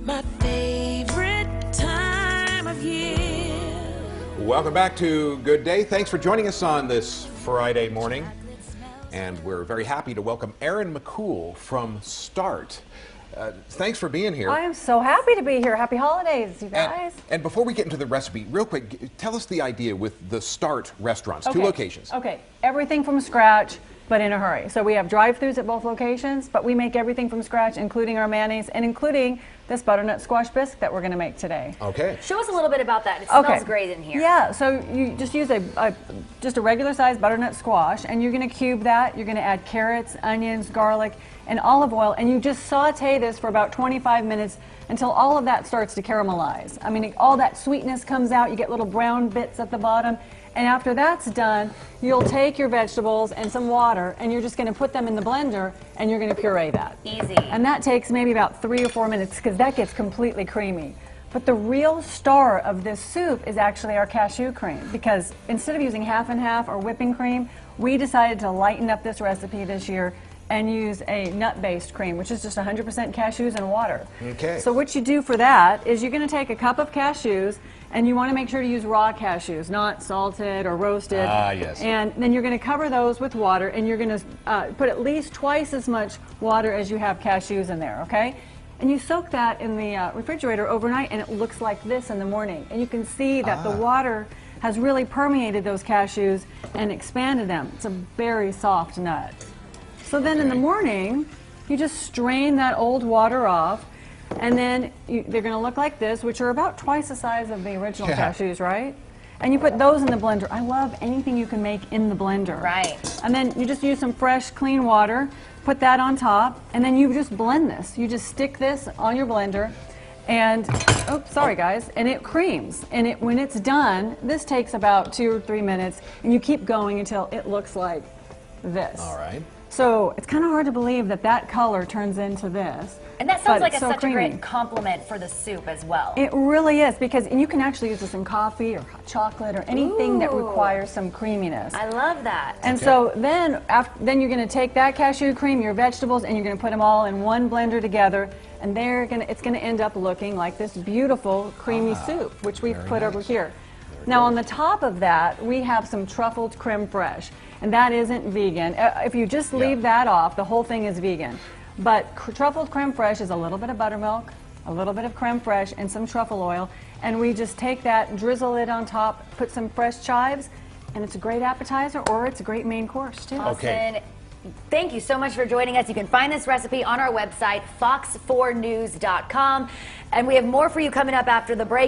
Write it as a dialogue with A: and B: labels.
A: my favorite time of year.
B: Welcome back to Good Day. Thanks for joining us on this Friday morning. And we're very happy to welcome Erin McCool from Start. Thanks for being here.
C: I am so happy to be here. Happy holidays, you guys.
B: And before we get into the recipe, real quick, tell us the idea with the Start restaurants, two locations.
C: Okay, everything from scratch, but in a hurry. So we have drive-thrus at both locations, but we make everything from scratch, including our mayonnaise and including this butternut squash bisque that we're going to make today.
B: Okay.
D: Show us a little bit about that. It smells great in here.
C: Yeah, so you just use just a regular sized butternut squash, and you're going to cube that. You're going to add carrots, onions, garlic, and olive oil, and you just saute this for about 25 minutes until all of that starts to caramelize. I mean, all that sweetness comes out. You get little brown bits at the bottom. And after that's done, you'll take your vegetables and some water, and you're just going to put them in the blender, and you're going to puree that.
D: Easy.
C: And that takes maybe about 3 or 4 minutes because that gets completely creamy. But the real star of this soup is actually our cashew cream, because instead of using half and half or whipping cream, we decided to lighten up this recipe this year and use a nut-based cream, which is just 100% cashews and water.
B: Okay.
C: So what you do for that is you're going to take a cup of cashews, and you want to make sure to use raw cashews, not salted or roasted.
B: Ah, yes.
C: And then you're going to cover those with water, and you're going to put at least twice as much water as you have cashews in there, okay? And you soak that in the refrigerator overnight, and it looks like this in the morning. And you can see that the water has really permeated those cashews and expanded them. It's a very soft nut. So then in the morning, you just strain that old water off, and then they're going to look like this, which are about twice the size of the original cashews, right? And you put those in the blender. I love anything you can make in the blender.
D: Right.
C: And then you just use some fresh, clean water, put that on top, and then you just blend this. You just stick this on your blender, and, sorry guys, and it creams. And when it's done, this takes about 2 or 3 minutes, and you keep going until it looks like this.
B: All right.
C: So it's kind of hard to believe that that color turns into this.
D: And that sounds like
C: it's so
D: such
C: creamy.
D: a great compliment for the soup as well.
C: It really is, because and you can actually use this in coffee or hot chocolate or anything that requires some creaminess.
D: I love that.
C: And so then you're going to take that cashew cream, your vegetables, and you're going to put them all in one blender together, and it's going to end up looking like this beautiful creamy soup, which we've put over here. Now on the top of that, we have some truffled creme fraiche, and that isn't vegan. If you just leave that off, the whole thing is vegan. But truffled creme fraiche is a little bit of buttermilk, a little bit of creme fraiche, and some truffle oil, and we just take that, drizzle it on top, put some fresh chives, and it's a great appetizer, or it's a great main course too.
D: Austin, thank you so much for joining us. You can find this recipe on our website, fox4news.com, and we have more for you coming up after the break.